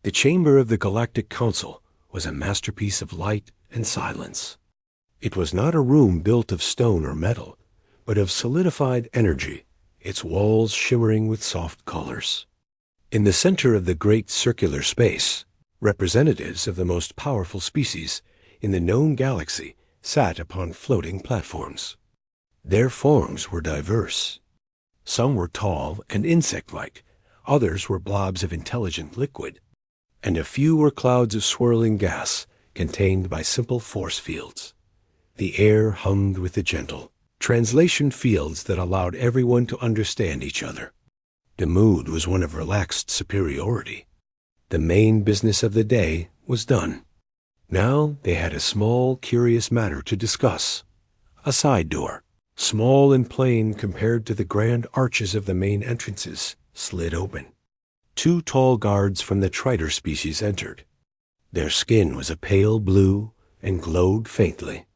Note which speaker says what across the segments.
Speaker 1: The chamber of the Galactic Council was a masterpiece of light and silence. It was not a room built of stone or metal, but of solidified energy, its walls shimmering with soft colors. In the center of the great circular space, representatives of the most powerful species in the known galaxy sat upon floating platforms. Their forms were diverse. Some were tall and insect-like, others were blobs of intelligent liquid, and a few were clouds of swirling gas contained by simple force fields. The air hummed with the gentle translation fields that allowed everyone to understand each other. The mood was one of relaxed superiority. The main business of the day was done. Now they had a small, curious matter to discuss. A side door, small and plain compared to the grand arches of the main entrances, slid open. 2 tall guards from the Trider species entered. Their skin was a pale blue and glowed faintly.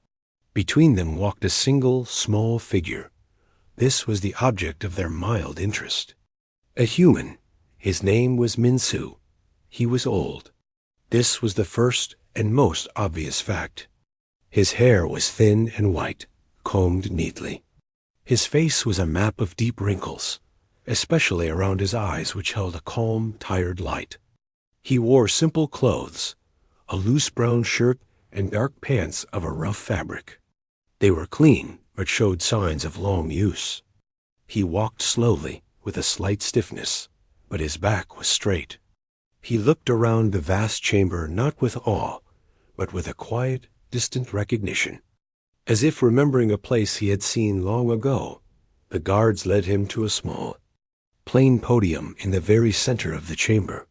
Speaker 1: Between them walked a single, small figure. This was the object of their mild interest. A human. His name was Minsu. He was old. This was the first and most obvious fact. His hair was thin and white, combed neatly. His face was a map of deep wrinkles, especially around his eyes, which held a calm, tired light. He wore simple clothes, a loose brown shirt and dark pants of a rough fabric. They were clean, but showed signs of long use. He walked slowly, with a slight stiffness, but his back was straight. He looked around the vast chamber not with awe, but with a quiet, distant recognition. As if remembering a place he had seen long ago, the guards led him to a small, plain podium in the very center of the chamber,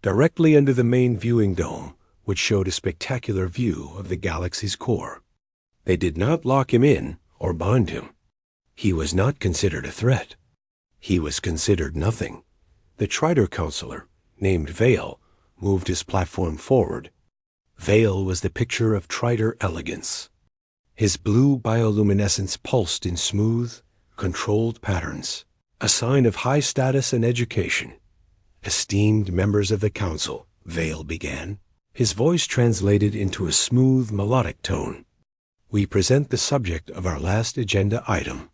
Speaker 1: directly under the main viewing dome, which showed a spectacular view of the galaxy's core. They did not lock him in or bind him. He was not considered a threat. He was considered nothing. The Trider counselor, named Vale, moved his platform forward. Vale was the picture of Trider elegance. His blue bioluminescence pulsed in smooth, controlled patterns, a sign of high status and education. Esteemed members of the council, Vale began. His voice translated into a smooth, melodic tone. We present the subject of our last agenda item.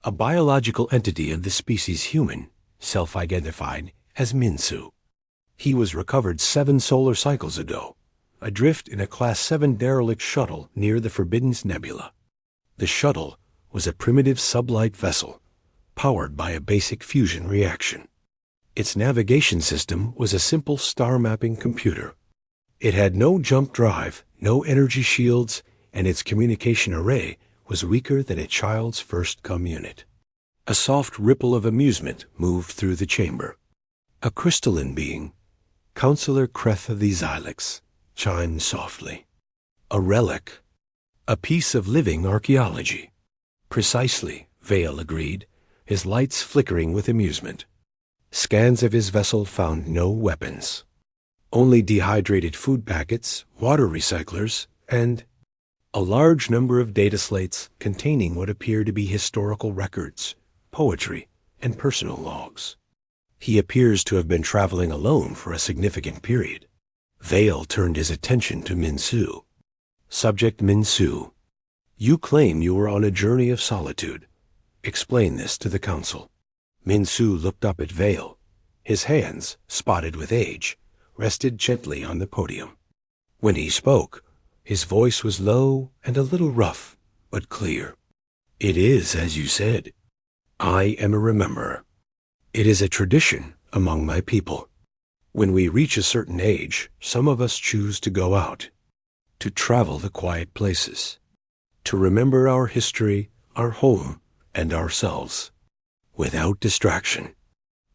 Speaker 1: A biological entity of the species human, self-identified as Minsu. He was recovered 7 solar cycles ago, adrift in a Class 7 derelict shuttle near the Forbidden's Nebula. The shuttle was a primitive sublight vessel, powered by a basic fusion reaction. Its navigation system was a simple star-mapping computer. It had no jump drive, no energy shields, and its communication array was weaker than a child's first-come unit. A soft ripple of amusement moved through the chamber. A crystalline being, Counselor Kreth of the Xylix, chimed softly. A relic. A piece of living archaeology. Precisely, Vale agreed, his lights flickering with amusement. Scans of his vessel found no weapons. Only dehydrated food packets, water recyclers, and a large number of data slates containing what appear to be historical records, poetry, and personal logs. He appears to have been traveling alone for a significant period. Vale turned his attention to Minsu. Subject Minsu. You claim you were on a journey of solitude. Explain this to the council. Minsu looked up at Vale. His hands, spotted with age, rested gently on the podium. When he spoke, his voice was low and a little rough, but clear. It is as you said. I am a rememberer. It is a tradition among my people. When we reach a certain age, some of us choose to go out, to travel the quiet places, to remember our history, our home, and ourselves, without distraction.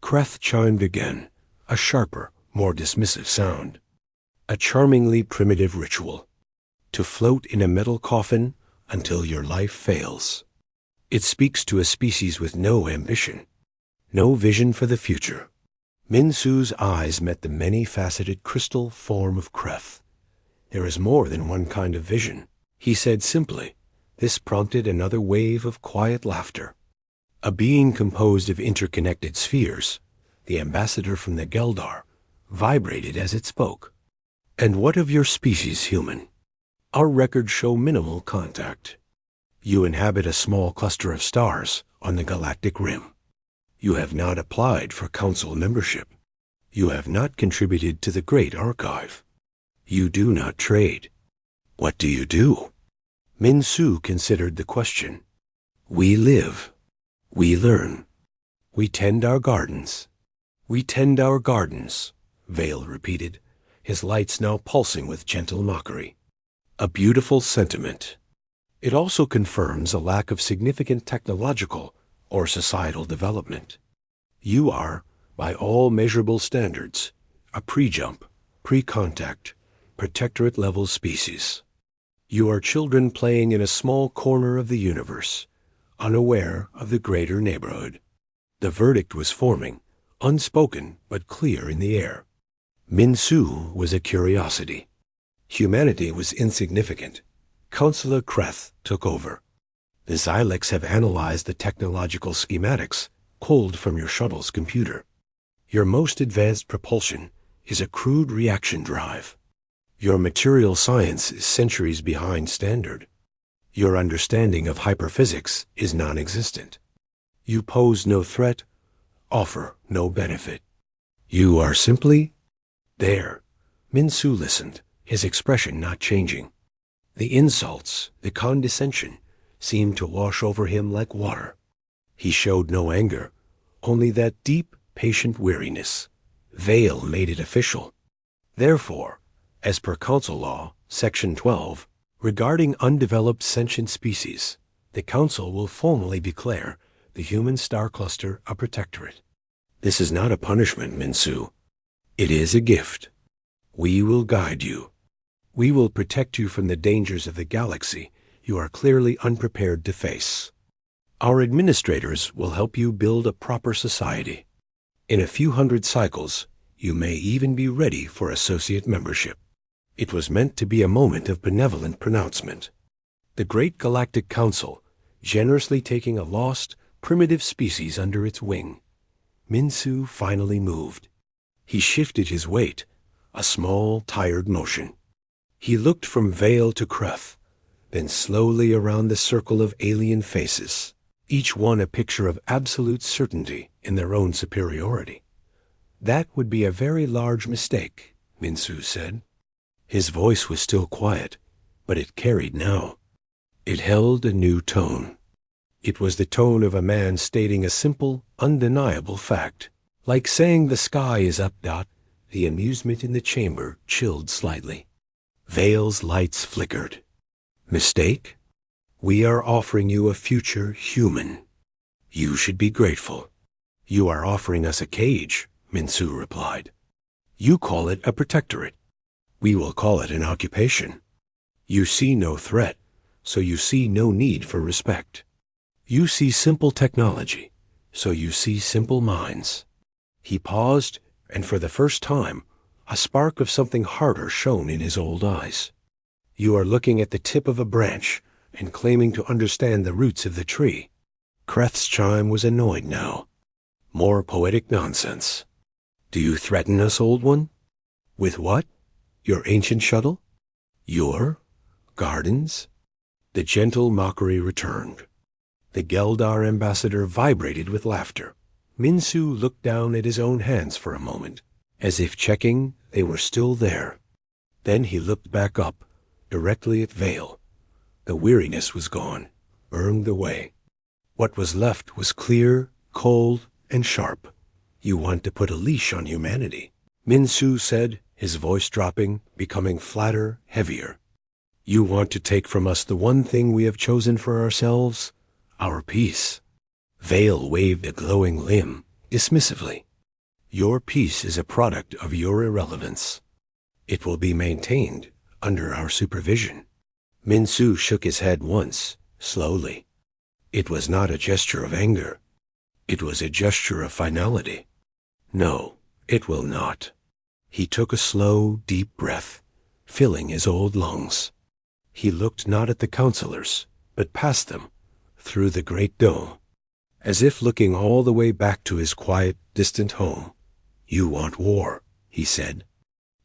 Speaker 1: Kreth chimed again, a sharper, more dismissive sound. A charmingly primitive ritual. To float in a metal coffin until your life fails. It speaks to a species with no ambition, no vision for the future. Minsu's eyes met the many-faceted crystal form of Kreth. There is more than one kind of vision, he said simply. This prompted another wave of quiet laughter. A being composed of interconnected spheres, the ambassador from the Geldar, vibrated as it spoke. "And what of your species, human? Our records show minimal contact. You inhabit a small cluster of stars on the galactic rim. You have not applied for council membership. You have not contributed to the Great Archive. You do not trade. What do you do?" Min Su considered the question. "We live. We learn. We tend our gardens. We tend our gardens," Vale repeated, his lights now pulsing with gentle mockery. "A beautiful sentiment. It also confirms a lack of significant technological or societal development. You are, by all measurable standards, a pre-jump, pre-contact, protectorate-level species. You are children playing in a small corner of the universe, unaware of the greater neighborhood." The verdict was forming, unspoken but clear in the air. Min Su was a curiosity. Humanity was insignificant. Councillor Kreth took over. "The Xylex have analyzed the technological schematics pulled from your shuttle's computer. Your most advanced propulsion is a crude reaction drive. Your material science is centuries behind standard. Your understanding of hyperphysics is non-existent. You pose no threat, offer no benefit. You are simply there." Min Su listened, his expression not changing. The insults, the condescension, seemed to wash over him like water. He showed no anger, only that deep, patient weariness. Vale made it official. Therefore, as per Council Law, Section 12, regarding undeveloped sentient species, the Council will formally declare the human star cluster a protectorate. This is not a punishment, Min Su. It is a gift. We will guide you. We will protect you from the dangers of the galaxy you are clearly unprepared to face. Our administrators will help you build a proper society. In a few hundred cycles, you may even be ready for associate membership. It was meant to be a moment of benevolent pronouncement. The Great Galactic Council, generously taking a lost, primitive species under its wing. Min Su finally moved. He shifted his weight, a small, tired motion. He looked from Vale to Kreth, then slowly around the circle of alien faces, each one a picture of absolute certainty in their own superiority. "That would be a very large mistake," Min Su said. His voice was still quiet, but it carried now. It held a new tone. It was the tone of a man stating a simple, undeniable fact. Like saying the sky is up. The amusement in the chamber chilled slightly. Vale's lights flickered. "Mistake? We are offering you a future human. You should be grateful." "You are offering us a cage," Min Su replied. "You call it a protectorate. We will call it an occupation. You see no threat, so you see no need for respect. You see simple technology, so you see simple minds." He paused, and for the first time, a spark of something harder shone in his old eyes. "You are looking at the tip of a branch and claiming to understand the roots of the tree." Kreth's chime was annoyed now. More poetic nonsense. "Do you threaten us, old one?" "With what? Your ancient shuttle? Your gardens?" The gentle mockery returned. The Geldar ambassador vibrated with laughter. Min Su looked down at his own hands for a moment, as if checking they were still there. Then he looked back up, directly at Vale. The weariness was gone, burned away. What was left was clear, cold, and sharp. "You want to put a leash on humanity," Min Su said, his voice dropping, becoming flatter, heavier. "You want to take from us the one thing we have chosen for ourselves, our peace." Vale waved a glowing limb, dismissively. "Your peace is a product of your irrelevance. It will be maintained under our supervision." Min Su shook his head once, slowly. It was not a gesture of anger. It was a gesture of finality. "No, it will not." He took a slow, deep breath, filling his old lungs. He looked not at the councillors, but past them, through the great dome, as if looking all the way back to his quiet, distant home. "You want war. he said,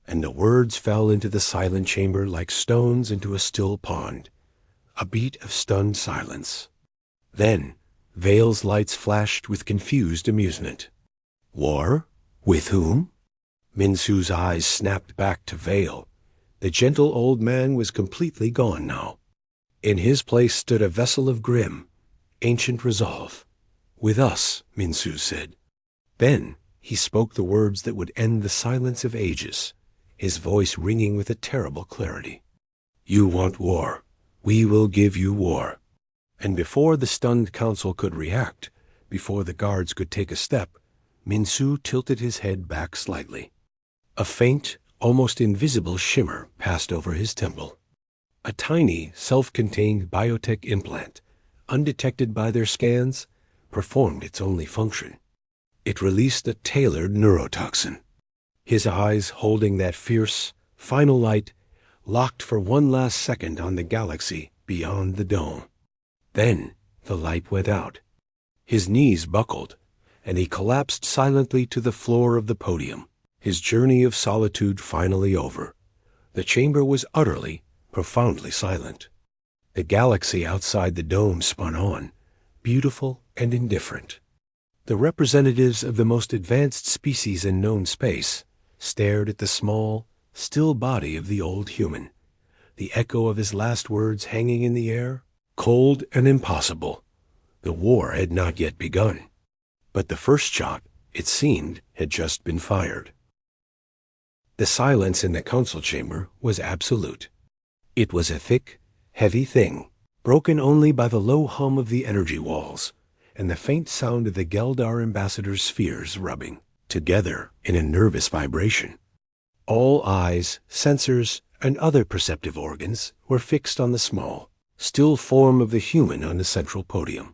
Speaker 1: and the words fell into the silent chamber like stones into a still pond. A beat of stunned silence. Then, Vale's lights flashed with confused amusement. War? With whom? Minsu's eyes snapped back to Vale. The gentle old man was completely gone now. In his place stood a vessel of grim, ancient resolve. With us, Minsu said. Then he spoke the words that would end the silence of ages, his voice ringing with a terrible clarity. You want war. We will give you war. And before the stunned council could react, before the guards could take a step, Minsu tilted his head back slightly. A faint, almost invisible shimmer passed over his temple. A tiny, self-contained biotech implant, undetected by their scans, performed its only function. It released a tailored neurotoxin. His eyes, holding that fierce, final light, locked for one last second on the galaxy beyond the dome. Then the light went out. His knees buckled, and he collapsed silently to the floor of the podium, his journey of solitude finally over. The chamber was utterly, profoundly silent. The galaxy outside the dome spun on, beautiful and indifferent. The representatives of the most advanced species in known space stared at the small, still body of the old human, the echo of his last words hanging in the air, cold and impossible. The war had not yet begun, but the first shot, it seemed, had just been fired. The silence in the council chamber was absolute. It was a thick, heavy thing, broken only by the low hum of the energy walls and the faint sound of the Geldar ambassador's spheres rubbing together in a nervous vibration. All eyes, sensors, and other perceptive organs were fixed on the small, still form of the human on the central podium.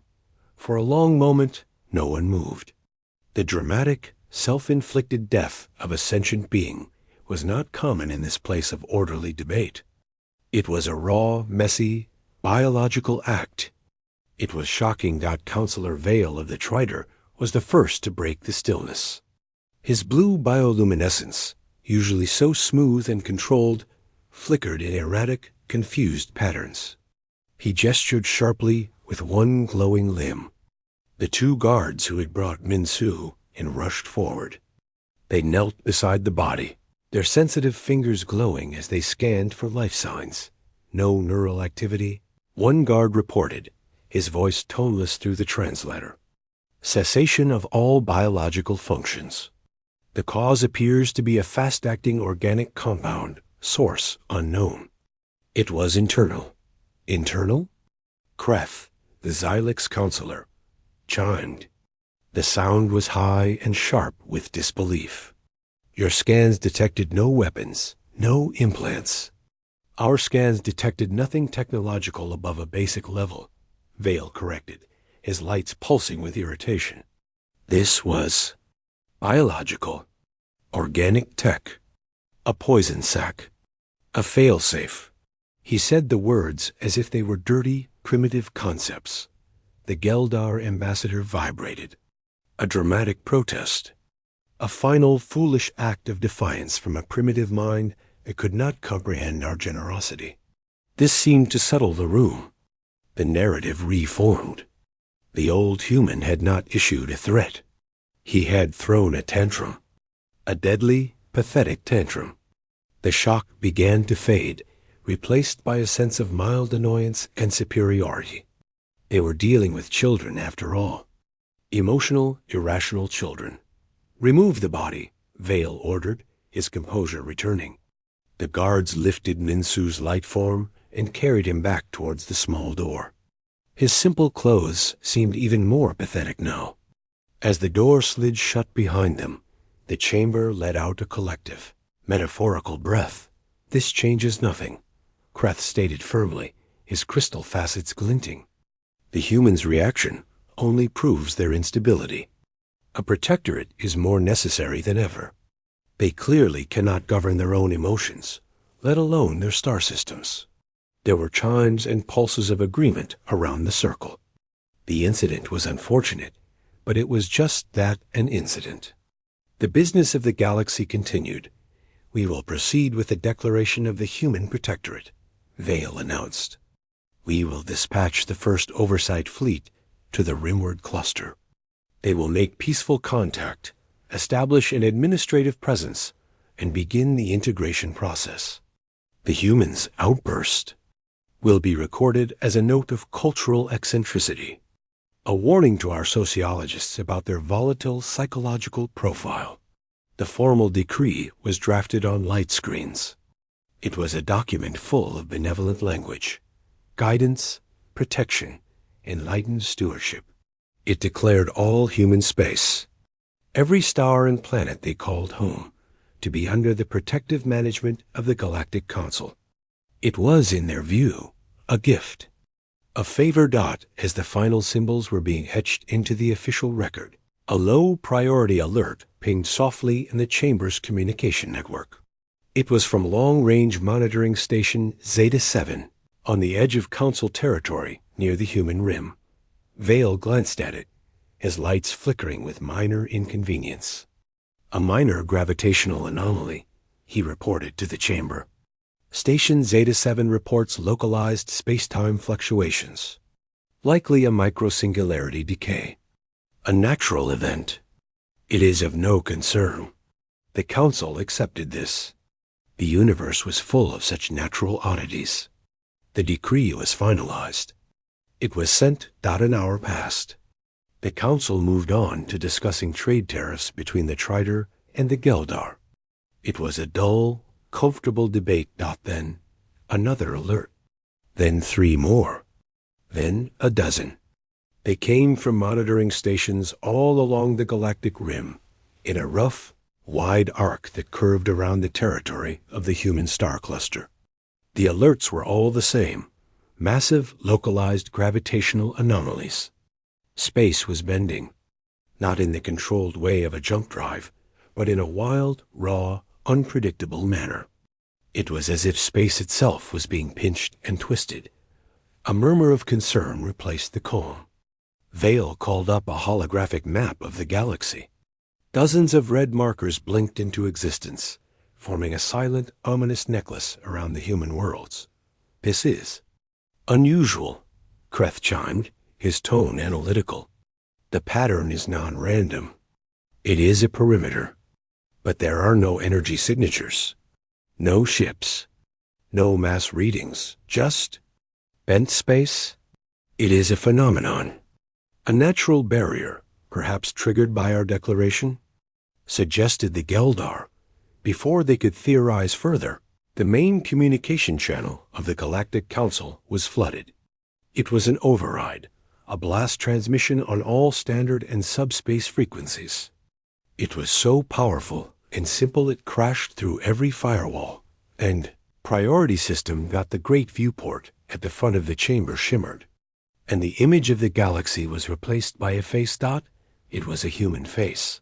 Speaker 1: For a long moment, no one moved. The dramatic, self-inflicted death of a sentient being was not common in this place of orderly debate. It was a raw, messy, biological act. It was shocking that Counselor Vale of the Triter was the first to break the stillness. His blue bioluminescence, usually so smooth and controlled, flickered in erratic, confused patterns. He gestured sharply with one glowing limb. The two guards who had brought Minsu in rushed forward. They knelt beside the body, their sensitive fingers glowing as they scanned for life signs. No neural activity. One guard reported, his voice toneless through the translator. Cessation of all biological functions. The cause appears to be a fast-acting organic compound, source unknown. It was internal. Internal? Kreth, the Xylix counselor, chimed. The sound was high and sharp with disbelief. Your scans detected no weapons, no implants. Our scans detected nothing technological above a basic level, Vale corrected, his lights pulsing with irritation. This was biological, organic tech, a poison sac, a failsafe. He said the words as if they were dirty, primitive concepts. The Geldar ambassador vibrated. A dramatic protest. A final, foolish act of defiance from a primitive mind that could not comprehend our generosity. This seemed to settle the room. The narrative reformed. The old human had not issued a threat. He had thrown a tantrum. A deadly, pathetic tantrum. The shock began to fade, replaced by a sense of mild annoyance and superiority. They were dealing with children, after all. Emotional, irrational children. Remove the body, Vale ordered, his composure returning. The guards lifted Minsu's light form and carried him back towards the small door. His simple clothes seemed even more pathetic now. As the door slid shut behind them, the chamber let out a collective, metaphorical breath. This changes nothing, Kreth stated firmly, his crystal facets glinting. The human's reaction only proves their instability. A protectorate is more necessary than ever. They clearly cannot govern their own emotions, let alone their star systems. There were chimes and pulses of agreement around the circle. The incident was unfortunate, but it was just that, an incident. The business of the galaxy continued. "We will proceed with the declaration of the Human Protectorate," Vale announced. "We will dispatch the first oversight fleet to the Rimward cluster. They will make peaceful contact, establish an administrative presence, and begin the integration process. The humans' outburst will be recorded as a note of cultural eccentricity, a warning to our sociologists about their volatile psychological profile." The formal decree was drafted on light screens. It was a document full of benevolent language, guidance, protection, enlightened stewardship. It declared all human space, every star and planet they called home, to be under the protective management of the Galactic Council. It was, in their view, a gift, a favor dot as the final symbols were being etched into the official record. A low priority alert pinged softly in the chamber's communication network. It was from long-range monitoring station Zeta 7 on the edge of Council territory near the human rim. Vale glanced at it, his lights flickering with minor inconvenience. "A minor gravitational anomaly," he reported to the chamber. "Station Zeta 7 reports localized space-time fluctuations, likely a microsingularity decay. A natural event. It is of no concern." The Council accepted this. The universe was full of such natural oddities. The decree was finalized. It was sent. An hour passed. The Council moved on to discussing trade tariffs between the Trider and the Geldar. It was a dull, comfortable debate. Then another alert. Then 3 more. Then a dozen. They came from monitoring stations all along the galactic rim, in a rough, wide arc that curved around the territory of the human star cluster. The alerts were all the same: massive, localized gravitational anomalies. Space was bending, not in the controlled way of a jump drive, but in a wild, raw, unpredictable manner. It was as if space itself was being pinched and twisted. A murmur of concern replaced the calm. Vale called up a holographic map of the galaxy. Dozens of red markers blinked into existence, forming a silent, ominous necklace around the human worlds. "This is unusual," Kreth chimed, his tone analytical. "The pattern is non-random. It is a perimeter, but there are no energy signatures, no ships, no mass readings, just bent space. It is a phenomenon. A natural barrier, perhaps triggered by our declaration," suggested the Geldar. Before they could theorize further, the main communication channel of the Galactic Council was flooded. It was an override, a blast transmission on all standard and subspace frequencies. It was so powerful and simple it crashed through every firewall, and priority system got the great viewport at the front of the chamber shimmered. And the image of the galaxy was replaced by a face. It was a human face.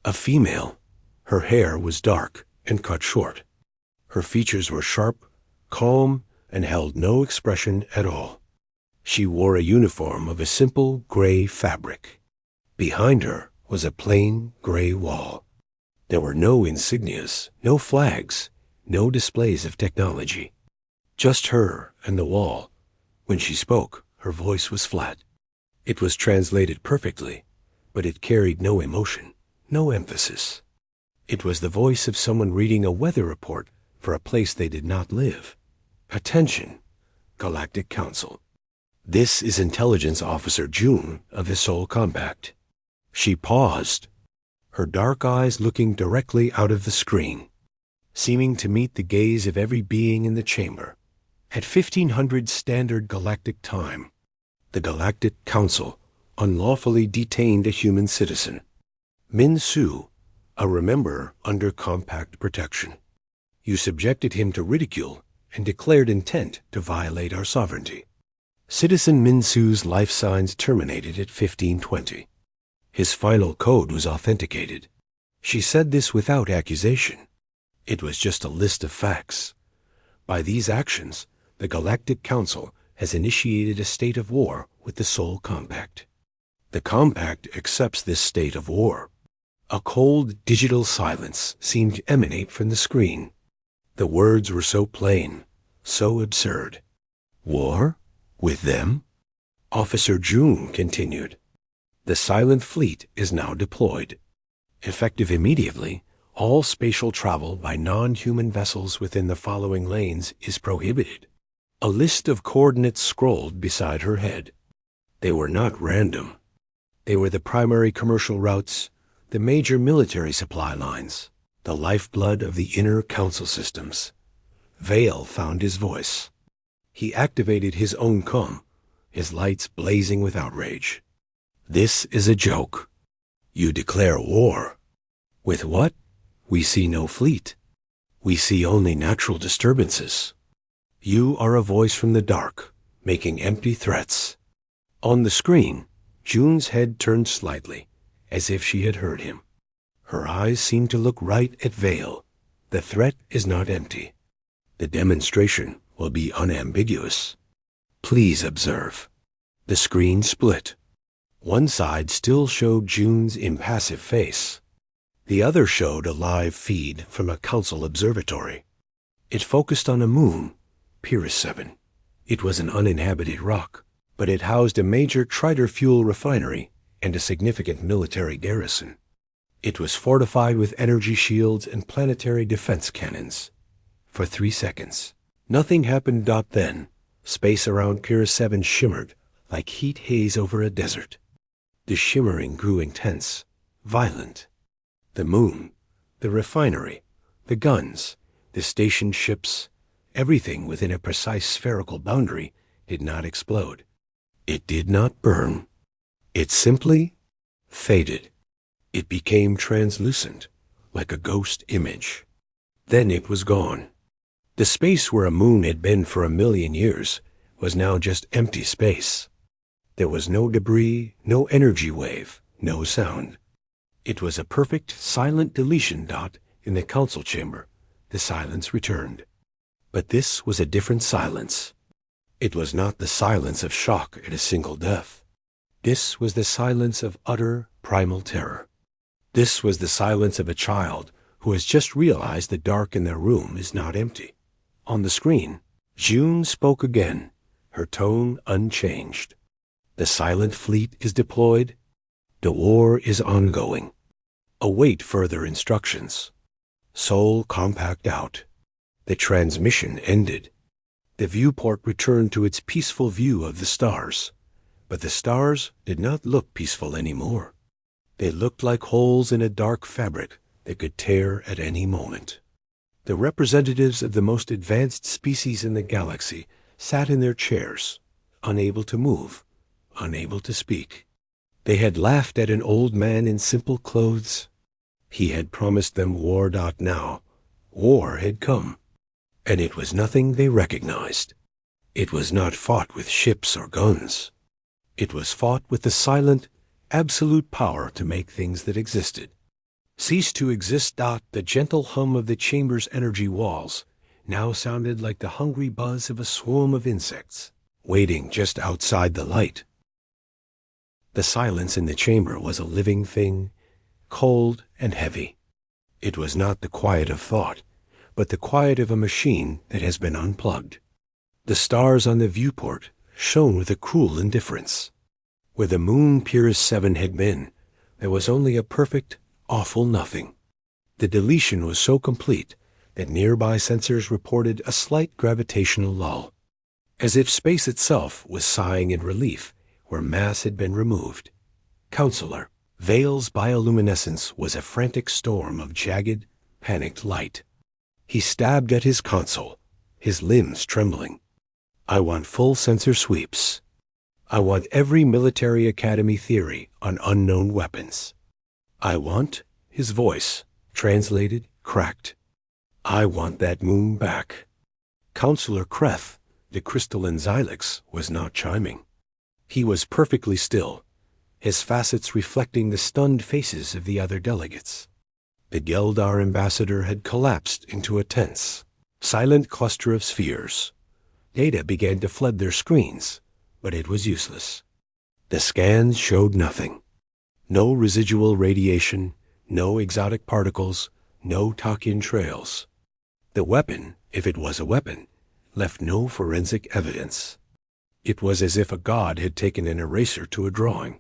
Speaker 1: A female. Her hair was dark and cut short. Her features were sharp, calm, and held no expression at all. She wore a uniform of a simple gray fabric. Behind her was a plain gray wall. There were no insignias, no flags, no displays of technology. Just her and the wall. When she spoke, her voice was flat. It was translated perfectly, but it carried no emotion, no emphasis. It was the voice of someone reading a weather report for a place they did not live. "Attention, Galactic Council. This is Intelligence Officer June of the Sol Compact." She paused, her dark eyes looking directly out of the screen, seeming to meet the gaze of every being in the chamber. At 1500 Standard Galactic Time, the Galactic Council unlawfully detained a human citizen, Min Su, a remember under compact protection. You subjected him to ridicule and declared intent to violate our sovereignty. Citizen Min Su's life signs terminated at 1520. His final code was authenticated. She said this without accusation. It was just a list of facts. By these actions, the Galactic Council has initiated a state of war with the Sol Compact. The Compact accepts this state of war. A cold digital silence seemed to emanate from the screen. The words were so plain, so absurd. War? With them? Officer June continued. The silent fleet is now deployed. Effective immediately, all spatial travel by non-human vessels within the following lanes is prohibited. A list of coordinates scrolled beside her head. They were not random. They were the primary commercial routes, the major military supply lines, the lifeblood of the inner council systems. Vale found his voice. He activated his own comm, his lights blazing with outrage. This is a joke. You declare war. With what? We see no fleet. We see only natural disturbances. You are a voice from the dark, making empty threats. On the screen, June's head turned slightly, as if she had heard him. Her eyes seemed to look right at Vale. The threat is not empty. The demonstration will be unambiguous. Please observe. The screen split. One side still showed June's impassive face. The other showed a live feed from a council observatory. It focused on a moon, Pyrrhus 7. It was an uninhabited rock, but it housed a major triter fuel refinery and a significant military garrison. It was fortified with energy shields and planetary defense cannons. For 3 seconds, nothing happened. Then, space around Pyrrhus 7 shimmered like heat haze over a desert. The shimmering grew intense, violent. The moon, the refinery, the guns, the stationed ships, everything within a precise spherical boundary did not explode. It did not burn. It simply faded. It became translucent, like a ghost image. Then it was gone. The space where a moon had been for 1,000,000 years was now just empty space. There was no debris, no energy wave, no sound. It was a perfect silent deletion. In the council chamber, the silence returned. But this was a different silence. It was not the silence of shock at a single death. This was the silence of utter primal terror. This was the silence of a child who has just realized the dark in their room is not empty. On the screen, June spoke again, her tone unchanged. The silent fleet is deployed. The war is ongoing. Await further instructions. Soul compact out. The transmission ended. The viewport returned to its peaceful view of the stars. But the stars did not look peaceful anymore. They looked like holes in a dark fabric that could tear at any moment. The representatives of the most advanced species in the galaxy sat in their chairs, unable to move, unable to speak. They had laughed at an old man in simple clothes. He had promised them war. Now, war had come, and it was nothing they recognized. It was not fought with ships or guns. It was fought with the silent, absolute power to make things that existed cease to exist. The gentle hum of the chamber's energy walls now sounded like the hungry buzz of a swarm of insects, waiting just outside the light. The silence in the chamber was a living thing, cold and heavy. It was not the quiet of thought, but the quiet of a machine that has been unplugged. The stars on the viewport shone with a cruel indifference. Where the moon Pyrrhus 7 had been, there was only a perfect, awful nothing. The deletion was so complete that nearby sensors reported a slight gravitational lull, as if space itself was sighing in relief where mass had been removed. Counselor, Vale's bioluminescence was a frantic storm of jagged, panicked light. He stabbed at his console, his limbs trembling. I want full sensor sweeps. I want every military academy theory on unknown weapons. I want, his voice, translated, cracked. I want that moon back. Counselor Kreth, the crystalline Xylix, was not chiming. He was perfectly still, his facets reflecting the stunned faces of the other delegates. The Geldar ambassador had collapsed into a tense, silent cluster of spheres. Data began to flood their screens, but it was useless. The scans showed nothing. No residual radiation, No exotic particles, no tuck-in trails. The weapon, if it was a weapon, left no forensic evidence. It was as if a god had taken an eraser to a drawing.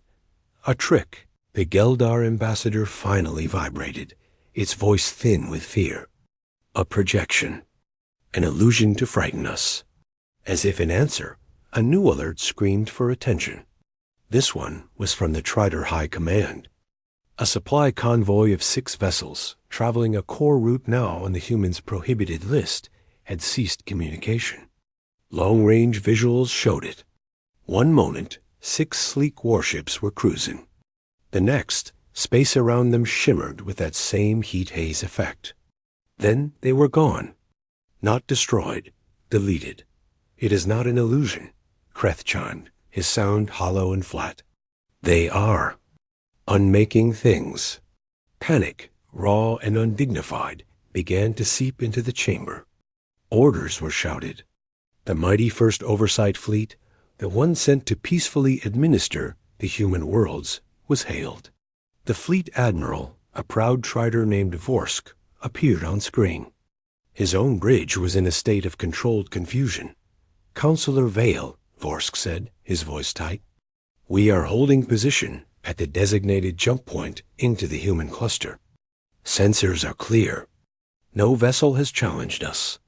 Speaker 1: A trick. The Geldar ambassador finally vibrated, its voice thin with fear. A projection. An illusion to frighten us. As if in answer, a new alert screamed for attention. This one was from the Trider High Command. A supply convoy of 6 vessels, traveling a core route now on the humans' prohibited list, had ceased communication. Long-range visuals showed it. One moment, 6 sleek warships were cruising. The next, space around them shimmered with that same heat haze effect. Then they were gone. Not destroyed, deleted. It is not an illusion, Kreth chimed, his sound hollow and flat. They are. Unmaking things. Panic, raw and undignified, began to seep into the chamber. Orders were shouted. The mighty First Oversight Fleet, the one sent to peacefully administer the human worlds, was hailed. The fleet admiral, a proud Trider named Vorsk, appeared on screen. His own bridge was in a state of controlled confusion. "Counselor Vale," Vorsk said, his voice tight. "We are holding position at the designated jump point into the human cluster. Sensors are clear. No vessel has challenged us."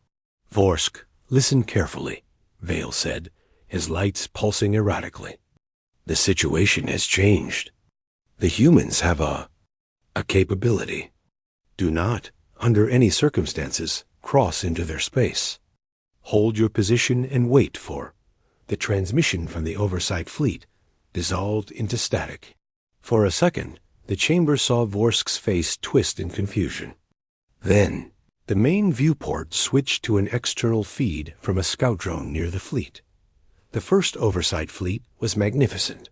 Speaker 1: "Vorsk, listen carefully," Vale said, his lights pulsing erratically. "The situation has changed. The humans have a capability. Do not, under any circumstances, cross into their space. Hold your position and wait for." The transmission from the Oversight Fleet dissolved into static. For a second, the chamber saw Vorsk's face twist in confusion. Then, the main viewport switched to an external feed from a scout drone near the fleet. The First Oversight Fleet was magnificent.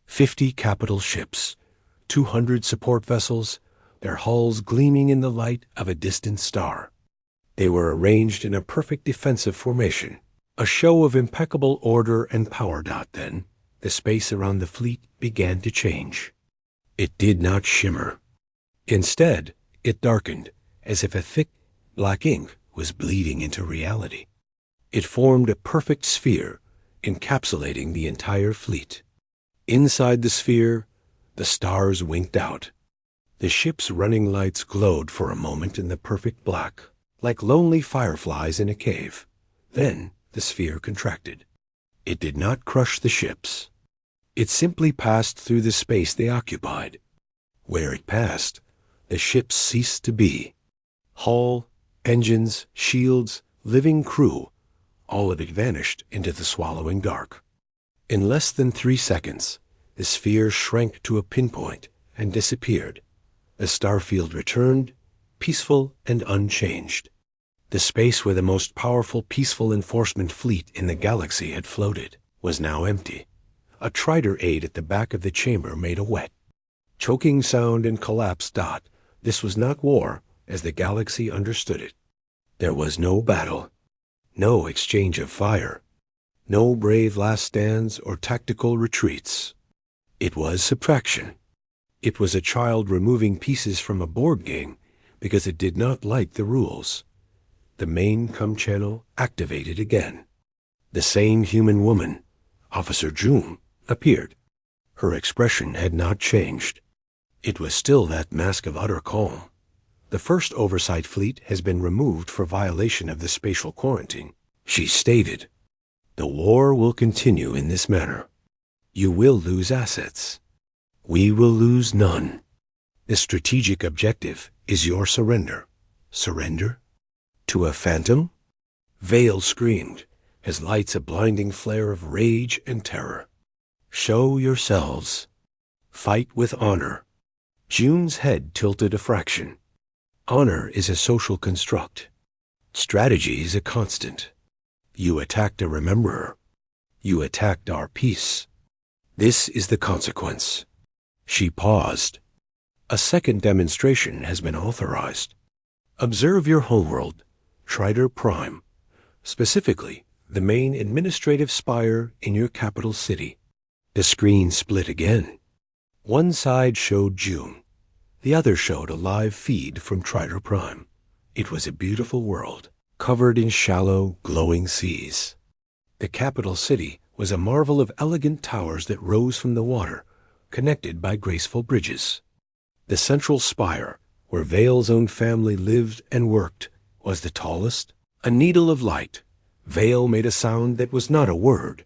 Speaker 1: 50 capital ships, 200 support vessels, their hulls gleaming in the light of a distant star. They were arranged in a perfect defensive formation, a show of impeccable order and power. Then, the space around the fleet began to change. It did not shimmer. Instead, it darkened, as if a thick, black ink was bleeding into reality. It formed a perfect sphere, encapsulating the entire fleet. Inside the sphere, the stars winked out. The ship's running lights glowed for a moment in the perfect black, like lonely fireflies in a cave. Then the sphere contracted. It did not crush the ships. It simply passed through the space they occupied. Where it passed, the ships ceased to be. Hull, engines, shields, living crew, all of it vanished into the swallowing dark. In less than 3 seconds, the sphere shrank to a pinpoint and disappeared. The starfield returned, peaceful and unchanged. The space where the most powerful peaceful enforcement fleet in the galaxy had floated was now empty. A Trider aide at the back of the chamber made a wet, choking sound and collapsed. This was not war, as the galaxy understood it. There was no battle, no exchange of fire, no brave last stands or tactical retreats. It was subtraction. It was a child removing pieces from a board game because it did not like the rules. The main comm channel activated again. The same human woman, Officer June, appeared. Her expression had not changed. It was still that mask of utter calm. "The First Oversight Fleet has been removed for violation of the spatial quarantine," she stated. "The war will continue in this manner. You will lose assets. We will lose none. The strategic objective is your surrender." Surrender? To a phantom? Vale screamed, his lights a blinding flare of rage and terror. "Show yourselves. Fight with honor." June's head tilted a fraction. Honor is a social construct. Strategy is a constant. You attacked a rememberer. You attacked our peace. This is the consequence. She paused. "A second demonstration has been authorized. Observe your homeworld, Trider Prime, specifically the main administrative spire in your capital city." The screen split again. One side showed June. The other showed a live feed from Trider Prime. It was a beautiful world, covered in shallow, glowing seas. The capital city was a marvel of elegant towers that rose from the water, connected by graceful bridges. The central spire, where Vale's own family lived and worked, was the tallest. A needle of light, Vale made a sound that was not a word.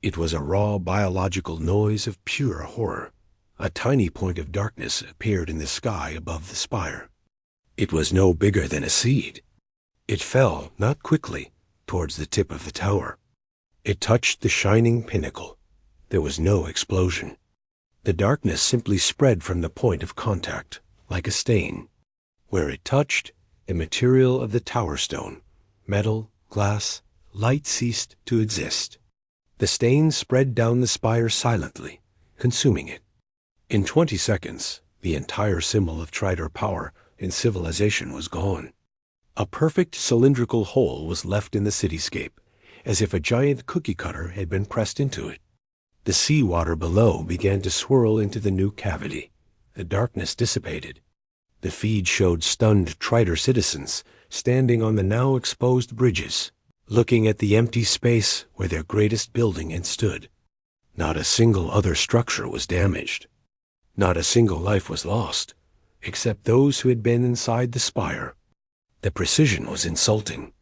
Speaker 1: It was a raw biological noise of pure horror. A tiny point of darkness appeared in the sky above the spire. It was no bigger than a seed. It fell, not quickly, towards the tip of the tower. It touched the shining pinnacle. There was no explosion. The darkness simply spread from the point of contact, like a stain. Where it touched, the material of the tower stone, metal, glass, light ceased to exist. The stain spread down the spire silently, consuming it. In 20 seconds, the entire symbol of Trider power and civilization was gone. A perfect cylindrical hole was left in the cityscape, as if a giant cookie cutter had been pressed into it. The seawater below began to swirl into the new cavity. The darkness dissipated. The feed showed stunned Trider citizens standing on the now exposed bridges, looking at the empty space where their greatest building had stood. Not a single other structure was damaged. Not a single life was lost, except those who had been inside the spire. The precision was insulting.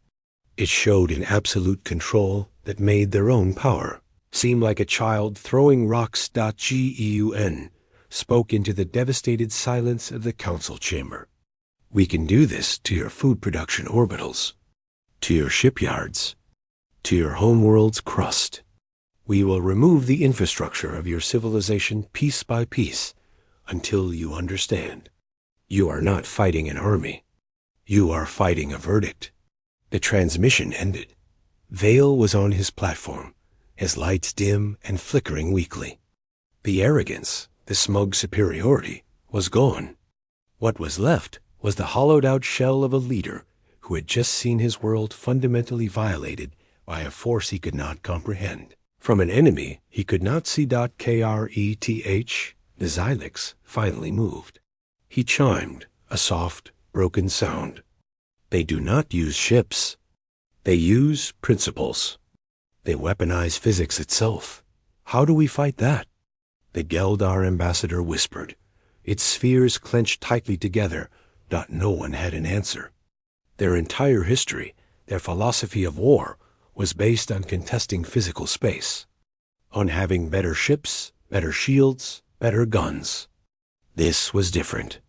Speaker 1: It showed an absolute control that made their own power seem like a child throwing rocks. GEUN spoke into the devastated silence of the council chamber. We can do this to your food production orbitals, to your shipyards, to your homeworld's crust. We will remove the infrastructure of your civilization piece by piece until you understand. You are not fighting an army. You are fighting a verdict. The transmission ended. Vale was on his platform, his lights dim and flickering weakly. The arrogance, the smug superiority, was gone. What was left was the hollowed-out shell of a leader who had just seen his world fundamentally violated by a force he could not comprehend. From an enemy he could not see. KRETH, the Xylix finally moved. He chimed, a soft, broken sound. They do not use ships. They use principles. They weaponize physics itself. How do we fight that? The Geldar ambassador whispered. Its spheres clenched tightly together. No one had an answer. Their entire history, their philosophy of war, was based on contesting physical space, on having better ships, better shields, better guns. This was different.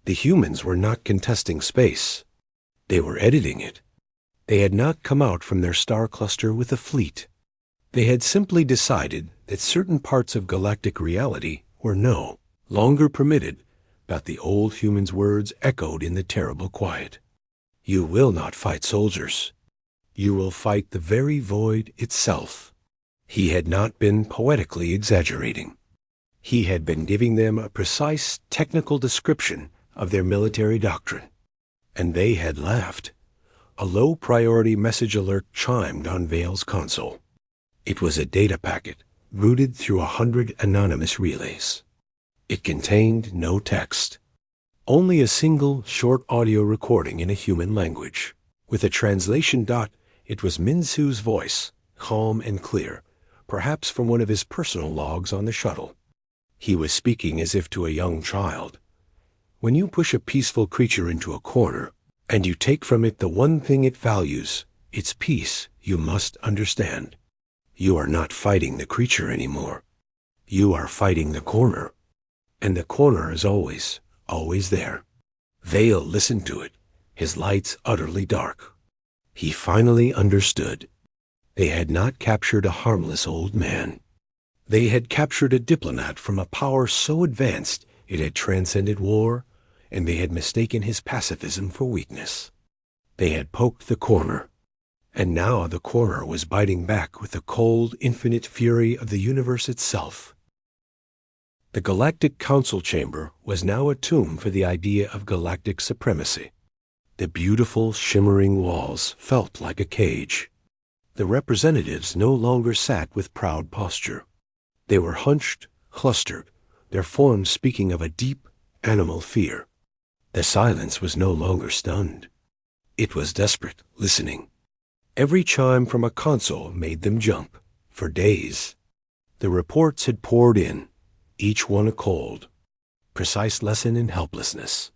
Speaker 1: The humans were not contesting space. They were editing it. They had not come out from their star cluster with a fleet. They had simply decided that certain parts of galactic reality were no longer permitted, but the old human's words echoed in the terrible quiet. You will not fight soldiers. You will fight the very void itself. He had not been poetically exaggerating. He had been giving them a precise technical description of their military doctrine. And they had laughed. A low-priority message alert chimed on Vale's console. It was a data packet routed through 100 anonymous relays. It contained no text, only a single short audio recording in a human language. With a translation. It was Minsu's voice, calm and clear, perhaps from one of his personal logs on the shuttle. He was speaking as if to a young child. When you push a peaceful creature into a corner, and you take from it the one thing it values, its peace, you must understand. You are not fighting the creature anymore. You are fighting the corner. And the corner is always, always there. Vale listened to it, his lights utterly dark. He finally understood. They had not captured a harmless old man. They had captured a diplomat from a power so advanced it had transcended war, and they had mistaken his pacifism for weakness. They had poked the corner, and now the corner was biting back with the cold, infinite fury of the universe itself. The Galactic Council Chamber was now a tomb for the idea of galactic supremacy. The beautiful, shimmering walls felt like a cage. The representatives no longer sat with proud posture. They were hunched, clustered, their forms speaking of a deep, animal fear. The silence was no longer stunned. It was desperate, listening. Every chime from a console made them jump. For days, the reports had poured in, each one a cold, precise lesson in helplessness.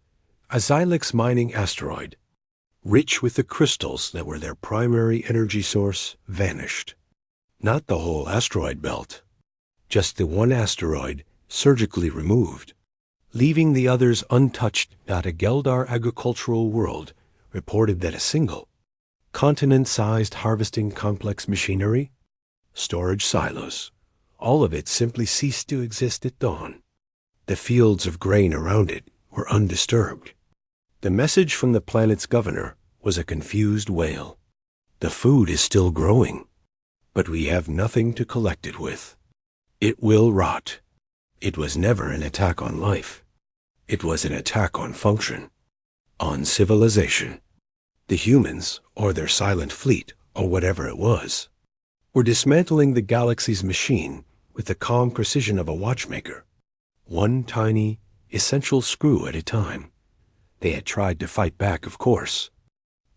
Speaker 1: A Xylix mining asteroid, rich with the crystals that were their primary energy source, vanished. Not the whole asteroid belt, just the one asteroid surgically removed, leaving the others untouched. A Geldar agricultural world reported that a single, continent-sized harvesting complex machinery, storage silos, all of it simply ceased to exist at dawn. The fields of grain around it were undisturbed. The message from the planet's governor was a confused wail. The food is still growing, but we have nothing to collect it with. It will rot. It was never an attack on life. It was an attack on function, on civilization. The humans, or their silent fleet, or whatever it was, were dismantling the galaxy's machine with the calm precision of a watchmaker, one tiny, essential screw at a time. They had tried to fight back, of course.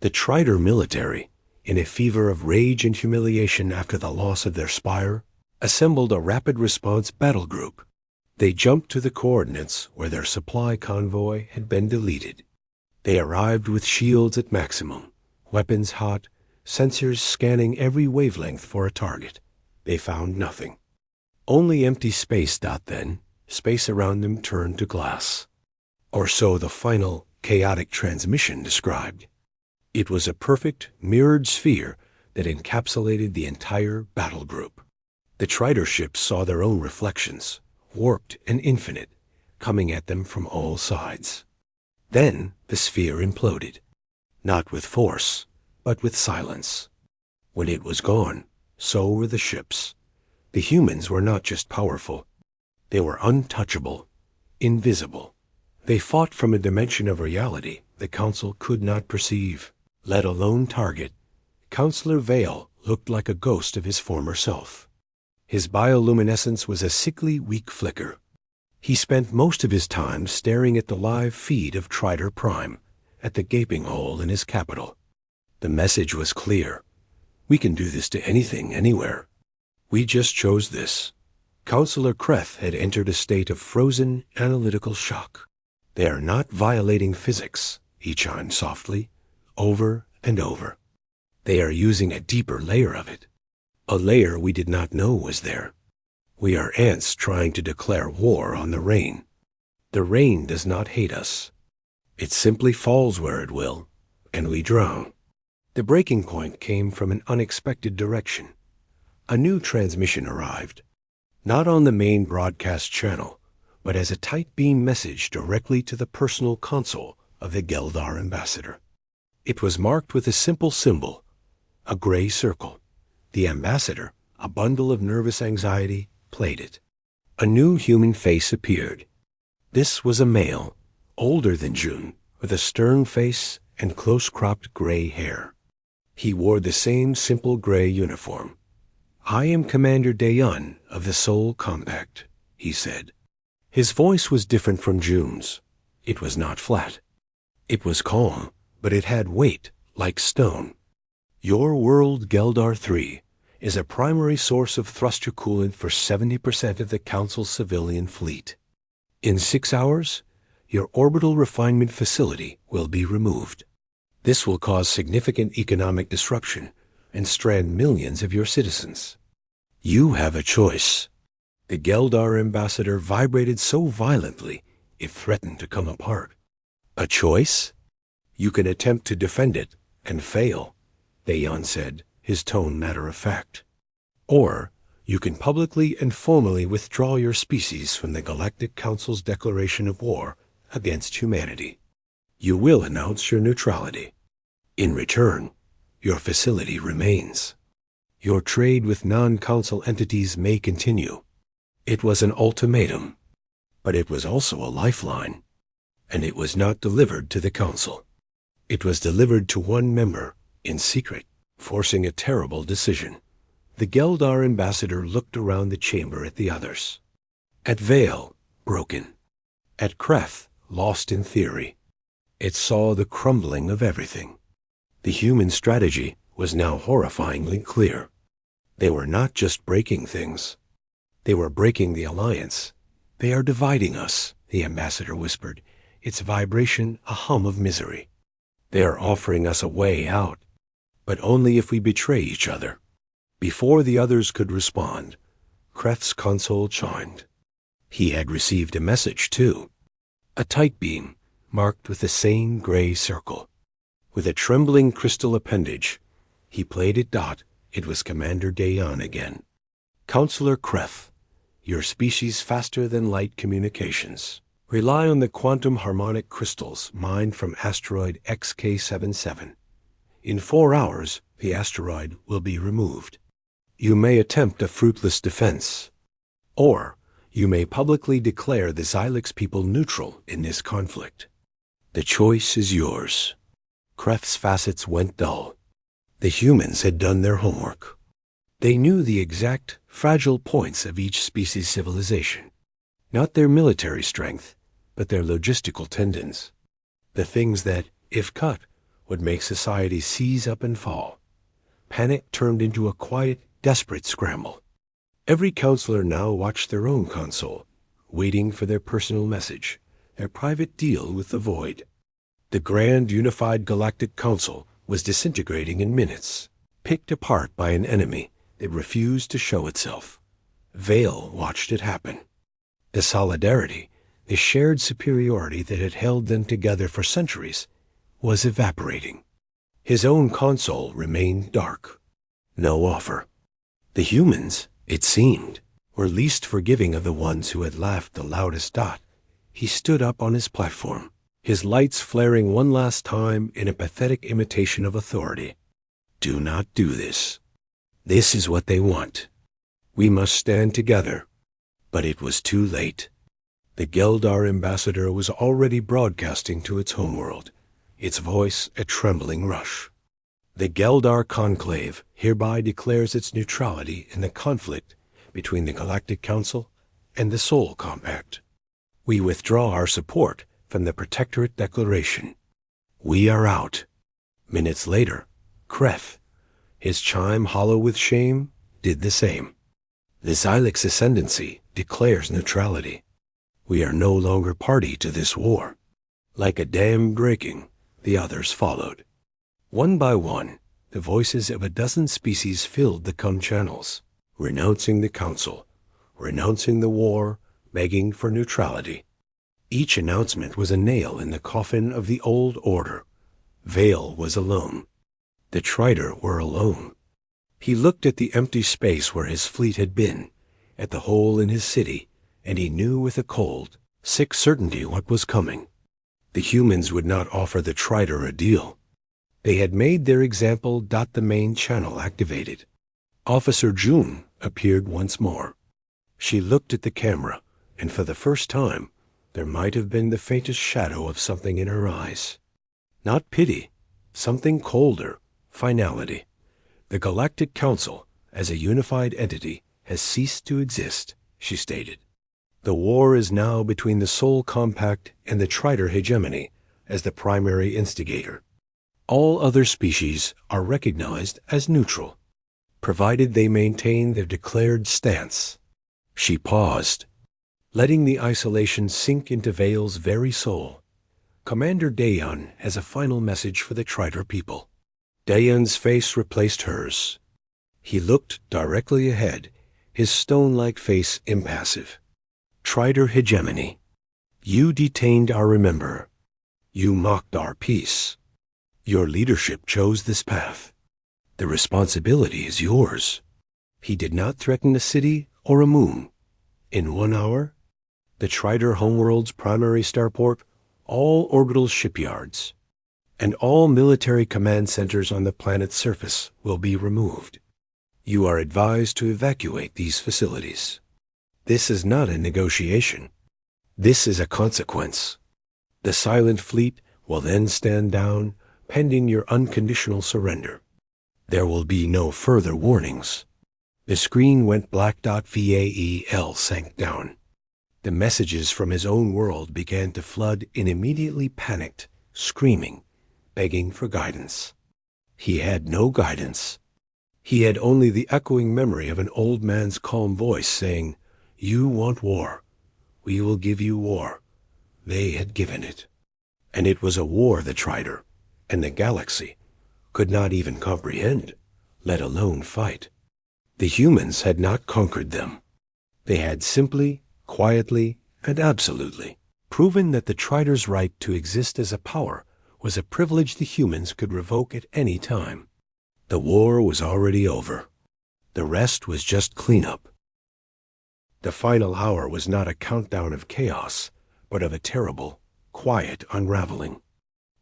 Speaker 1: The Trider military, in a fever of rage and humiliation after the loss of their spire, assembled a rapid response battle group. They jumped to the coordinates where their supply convoy had been deleted. They arrived with shields at maximum, weapons hot, sensors scanning every wavelength for a target. They found nothing. Only empty space. Then, space around them turned to glass. Or so the final, chaotic transmission described. It was a perfect, mirrored sphere that encapsulated the entire battle group. The Trider ships saw their own reflections, warped and infinite, coming at them from all sides. Then the sphere imploded, not with force, but with silence. When it was gone, so were the ships. The humans were not just powerful. They were untouchable, invisible. They fought from a dimension of reality the Council could not perceive, let alone target. Counselor Vale looked like a ghost of his former self. His bioluminescence was a sickly, weak flicker. He spent most of his time staring at the live feed of Trider Prime, at the gaping hole in his capital. The message was clear. We can do this to anything, anywhere. We just chose this. Counselor Kreth had entered a state of frozen, analytical shock. They are not violating physics, he chimed softly, over and over. They are using a deeper layer of it, a layer we did not know was there. We are ants trying to declare war on the rain. The rain does not hate us. It simply falls where it will, and we drown. The breaking point came from an unexpected direction. A new transmission arrived, not on the main broadcast channel, but as a tight beam message directly to the personal console of the Geldar ambassador. It was marked with a simple symbol, a gray circle. The ambassador, a bundle of nervous anxiety, played it. A new human face appeared. This was a male, older than June, with a stern face and close-cropped gray hair. He wore the same simple gray uniform. "I am Commander Dayan of the Soul Compact," he said. His voice was different from June's. It was not flat. It was calm, but it had weight, like stone. "Your world, Geldar 3, is a primary source of thruster coolant for 70% of the Council's civilian fleet. In 6 hours, your orbital refinement facility will be removed. This will cause significant economic disruption and strand millions of your citizens. You have a choice." The Geldar ambassador vibrated so violently it threatened to come apart. "A choice? You can attempt to defend it and fail," Dayan said, his tone matter-of-fact. "Or you can publicly and formally withdraw your species from the Galactic Council's declaration of war against humanity. You will announce your neutrality. In return, your facility remains. Your trade with non-council entities may continue." It was an ultimatum, but it was also a lifeline, and it was not delivered to the Council. It was delivered to one member, in secret, forcing a terrible decision. The Geldar ambassador looked around the chamber at the others. At Vale, broken. At Kreth, lost in theory. It saw the crumbling of everything. The human strategy was now horrifyingly clear. They were not just breaking things. They were breaking the alliance. "They are dividing us," the ambassador whispered, its vibration a hum of misery. "They are offering us a way out, but only if we betray each other." Before the others could respond, Krefft's console chimed. He had received a message, too. A tight beam, marked with the same gray circle. With a trembling crystal appendage, he played it. It was Commander Dayan again. "Counselor Krefft, your species faster than light communications. Rely on the quantum harmonic crystals mined from asteroid XK77. In 4 hours, the asteroid will be removed. You may attempt a fruitless defense, or you may publicly declare the Xylix people neutral in this conflict. The choice is yours." Krefft's facets went dull. The humans had done their homework. They knew the exact fragile points of each species' civilization. Not their military strength, but their logistical tendons. The things that, if cut, would make society seize up and fall. Panic turned into a quiet, desperate scramble. Every counselor now watched their own console, waiting for their personal message, their private deal with the void. The grand unified Galactic Council was disintegrating in minutes, picked apart by an enemy that refused to show itself. Vale watched it happen. The solidarity, the shared superiority that had held them together for centuries, was evaporating. His own console remained dark. No offer. The humans, it seemed, were least forgiving of the ones who had laughed the loudest. He stood up on his platform, his lights flaring one last time in a pathetic imitation of authority. "Do not do this. This is what they want. We must stand together." But it was too late. The Geldar ambassador was already broadcasting to its homeworld, its voice a trembling rush. "The Geldar Conclave hereby declares its neutrality in the conflict between the Galactic Council and the Sol Compact. We withdraw our support from the Protectorate Declaration. We are out." Minutes later, Krefft, his chime hollow with shame, did the same. "The Xylix Ascendancy declares neutrality. We are no longer party to this war." Like a dam breaking, the others followed. One by one, the voices of a dozen species filled the channels, renouncing the Council, renouncing the war, begging for neutrality. Each announcement was a nail in the coffin of the old order. Vale was alone. The Trider were alone. He looked at the empty space where his fleet had been, at the hole in his city, and he knew with a cold, sick certainty what was coming. The humans would not offer the Trider a deal. They had made their example. The main channel activated. Officer June appeared once more. She looked at the camera, and for the first time, there might have been the faintest shadow of something in her eyes. Not pity, something colder, finality. "The Galactic Council, as a unified entity, has ceased to exist," she stated. "The war is now between the Sol Compact and the Trider hegemony as the primary instigator. All other species are recognized as neutral, provided they maintain their declared stance." She paused, letting the isolation sink into Vale's very soul. "Commander Dayan has a final message for the Trider people." Dayan's face replaced hers. He looked directly ahead, his stone-like face impassive. "Trider hegemony. You detained our remember. You mocked our peace. Your leadership chose this path. The responsibility is yours. He did not threaten a city or a moon. In 1 hour, the Trider homeworld's primary starport, all orbital shipyards, and all military command centers on the planet's surface will be removed. You are advised to evacuate these facilities. This is not a negotiation. This is a consequence. The Silent Fleet will then stand down, pending your unconditional surrender. There will be no further warnings." The screen went black. VAEL sank down. The messages from his own world began to flood and immediately panicked, screaming, begging for guidance. He had no guidance. He had only the echoing memory of an old man's calm voice saying, "You want war. We will give you war." They had given it. And it was a war the Trider and the galaxy could not even comprehend, let alone fight. The humans had not conquered them. They had simply, quietly, and absolutely proven that the Trider's right to exist as a power was a privilege the humans could revoke at any time. The war was already over. The rest was just cleanup. The final hour was not a countdown of chaos, but of a terrible, quiet unraveling.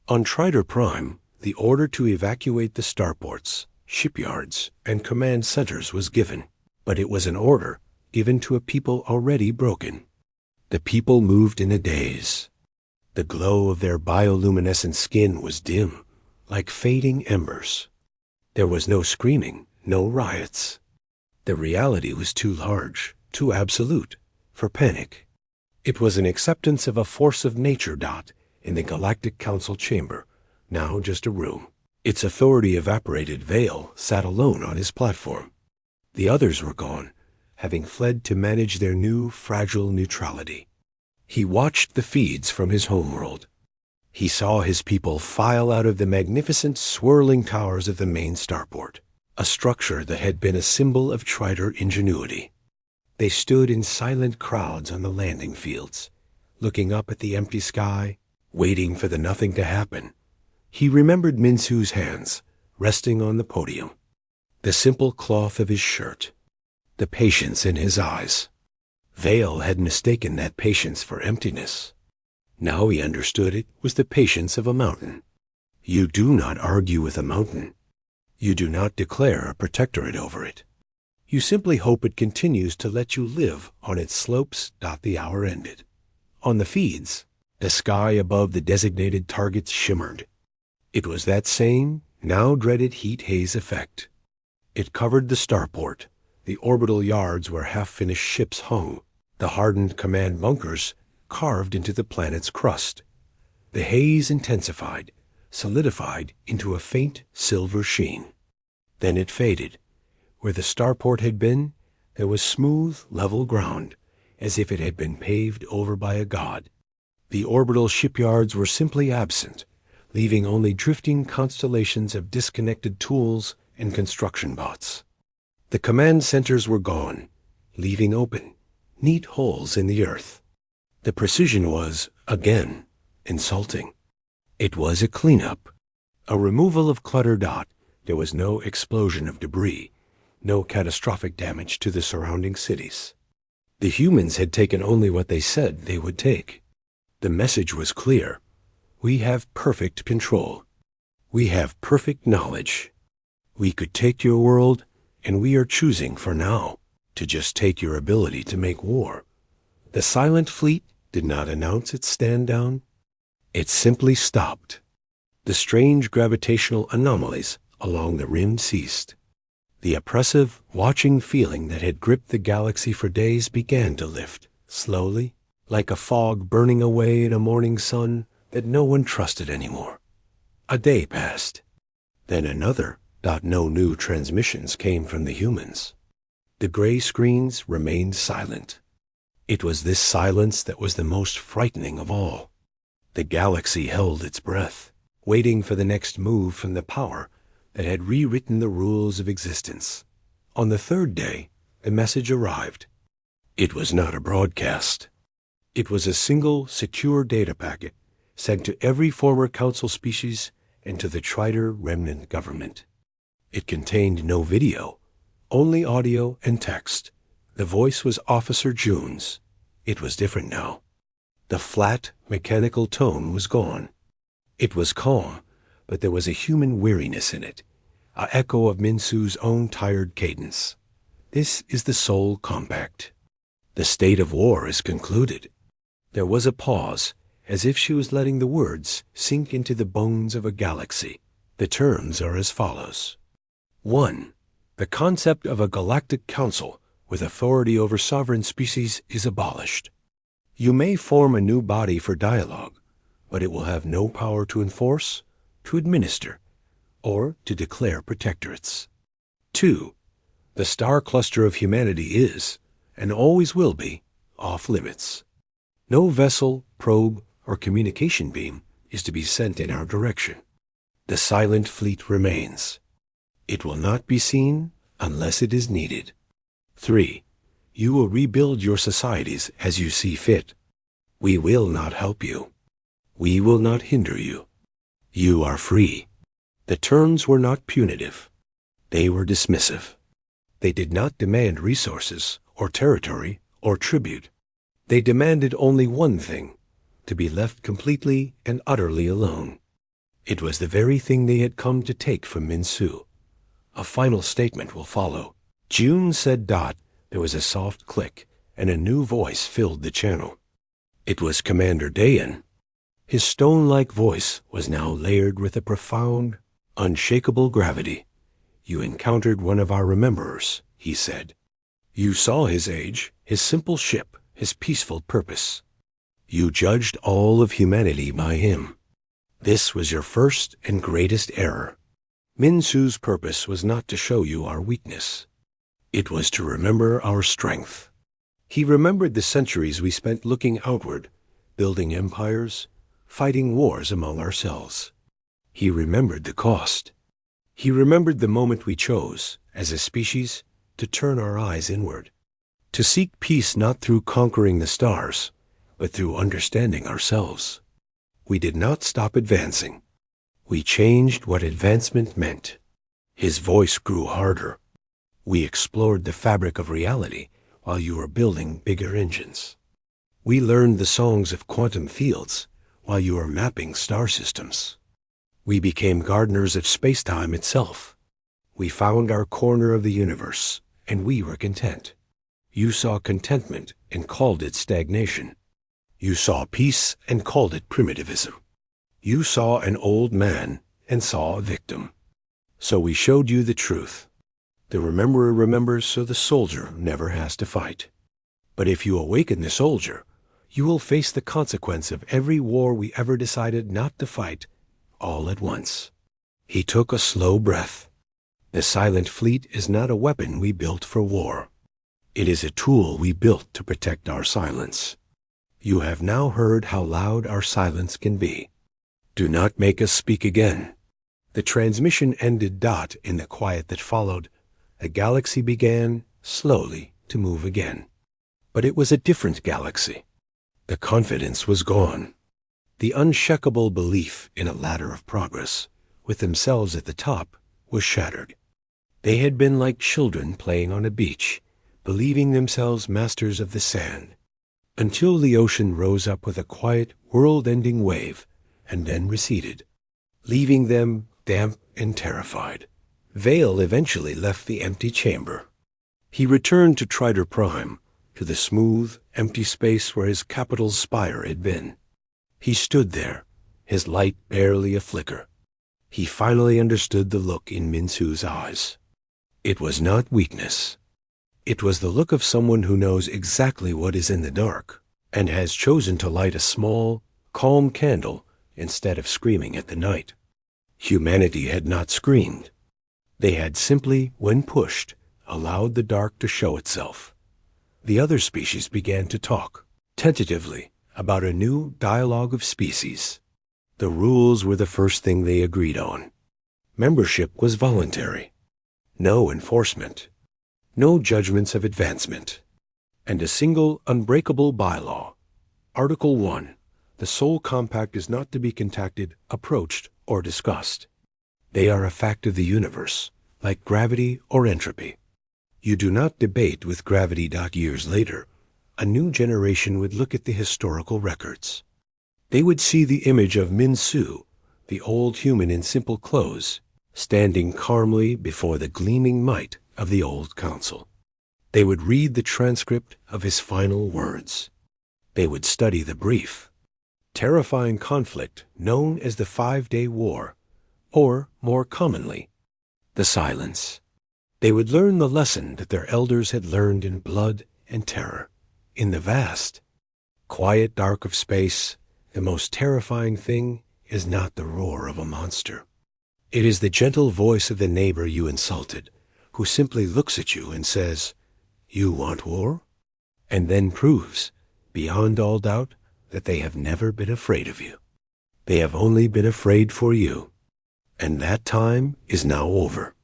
Speaker 1: On Trider Prime, the order to evacuate the starports, shipyards, and command centers was given, but it was an order given to a people already broken. The people moved in a daze. The glow of their bioluminescent skin was dim, like fading embers. There was no screaming, no riots. The reality was too large, too absolute, for panic. It was an acceptance of a force of nature in the Galactic Council chamber, now just a room. Its authority evaporated. Vale sat alone on his platform. The others were gone, having fled to manage their new, fragile neutrality. He watched the feeds from his homeworld. He saw his people file out of the magnificent swirling towers of the main starport, a structure that had been a symbol of Trider ingenuity. They stood in silent crowds on the landing fields, looking up at the empty sky, waiting for the nothing to happen. He remembered Minsu's hands resting on the podium, the simple cloth of his shirt, the patience in his eyes. Vale had mistaken that patience for emptiness. Now he understood it was the patience of a mountain. You do not argue with a mountain. You do not declare a protectorate over it. You simply hope it continues to let you live on its slopes. The hour ended. On the feeds, the sky above the designated targets shimmered. It was that same, now dreaded heat haze effect. It covered the starport, the orbital yards where half-finished ships hung, the hardened command bunkers carved into the planet's crust. The haze intensified, solidified into a faint silver sheen. Then it faded. Where the starport had been, there was smooth, level ground, as if it had been paved over by a god. The orbital shipyards were simply absent, leaving only drifting constellations of disconnected tools and construction bots. The command centers were gone, leaving open, neat holes in the earth. The precision was, again, insulting. It was a cleanup, a removal of clutter. There was no explosion of debris, no catastrophic damage to the surrounding cities. The humans had taken only what they said they would take. The message was clear. We have perfect control. We have perfect knowledge. We could take your world, and we are choosing for now to just take your ability to make war. The silent fleet did not announce its stand down. It simply stopped. The strange gravitational anomalies along the rim ceased. The oppressive, watching feeling that had gripped the galaxy for days began to lift, slowly, like a fog burning away in a morning sun that no one trusted anymore. A day passed. Then another. No new transmissions came from the humans. The gray screens remained silent. It was this silence that was the most frightening of all. The galaxy held its breath, waiting for the next move from the power that had rewritten the rules of existence. On the third day, the message arrived. It was not a broadcast. It was a single, secure data packet sent to every former Council species and to the Trider remnant government. It contained no video, only audio and text. The voice was Officer June's. It was different now. The flat, mechanical tone was gone. It was calm, but there was a human weariness in it, an echo of Minsu's own tired cadence. This is the sole compact. The state of war is concluded. There was a pause, as if she was letting the words sink into the bones of a galaxy. The terms are as follows. 1. The concept of a galactic council with authority over sovereign species is abolished. You may form a new body for dialogue, but it will have no power to enforce, to administer, or to declare protectorates. 2. The star cluster of humanity is, and always will be, off limits. No vessel, probe, or communication beam is to be sent in our direction. The silent fleet remains. It will not be seen unless it is needed. 3. You will rebuild your societies as you see fit. We will not help you. We will not hinder you. You are free. The terms were not punitive. They were dismissive. They did not demand resources, or territory, or tribute. They demanded only one thing, to be left completely and utterly alone. It was the very thing they had come to take from Minsu. A final statement will follow. June said dot. There was a soft click, and a new voice filled the channel. It was Commander Dayan. His stone-like voice was now layered with a profound, unshakable gravity. You encountered one of our rememberers, he said. You saw his age, his simple ship, his peaceful purpose. You judged all of humanity by him. This was your first and greatest error. Minsu's purpose was not to show you our weakness. It was to remember our strength. He remembered the centuries we spent looking outward, building empires, fighting wars among ourselves. He remembered the cost. He remembered the moment we chose, as a species, to turn our eyes inward, to seek peace not through conquering the stars, but through understanding ourselves. We did not stop advancing. We changed what advancement meant. His voice grew harder. We explored the fabric of reality while you were building bigger engines. We learned the songs of quantum fields while you were mapping star systems. We became gardeners of space-time itself. We found our corner of the universe, and we were content. You saw contentment and called it stagnation. You saw peace and called it primitivism. You saw an old man and saw a victim. So we showed you the truth. The rememberer remembers, so the soldier never has to fight. But if you awaken the soldier, you will face the consequence of every war we ever decided not to fight, all at once. He took a slow breath. The silent fleet is not a weapon we built for war. It is a tool we built to protect our silence. You have now heard how loud our silence can be. Do not make us speak again. The transmission ended dot in the quiet that followed. The galaxy began, slowly, to move again. But it was a different galaxy. The confidence was gone. The unshakable belief in a ladder of progress, with themselves at the top, was shattered. They had been like children playing on a beach, believing themselves masters of the sand, until the ocean rose up with a quiet, world-ending wave, and then receded, leaving them damp and terrified. Vale eventually left the empty chamber. He returned to Trider Prime, to the smooth, empty space where his capital's spire had been. He stood there, his light barely a flicker. He finally understood the look in Minsu's eyes. It was not weakness. It was the look of someone who knows exactly what is in the dark, and has chosen to light a small, calm candle instead of screaming at the night. Humanity had not screamed. They had simply, when pushed, allowed the dark to show itself. The other species began to talk, tentatively, about a new dialogue of species. The rules were the first thing they agreed on. Membership was voluntary. No enforcement. No judgments of advancement. And a single unbreakable bylaw. Article 1. The Soul Compact is not to be contacted, approached, or discussed. They are a fact of the universe, like gravity or entropy. You do not debate with gravity. Years later, a new generation would look at the historical records. They would see the image of Minsu, the old human in simple clothes, standing calmly before the gleaming might of the old council. They would read the transcript of his final words. They would study the brief, terrifying conflict known as the 5-Day War, or, more commonly, the silence. They would learn the lesson that their elders had learned in blood and terror, in the vast, Quiet dark of space, the most terrifying thing is not the roar of a monster. It is the gentle voice of the neighbor you insulted, who simply looks at you and says, "You want war?" and then proves, beyond all doubt, that they have never been afraid of you. They have only been afraid for you. And that time is now over.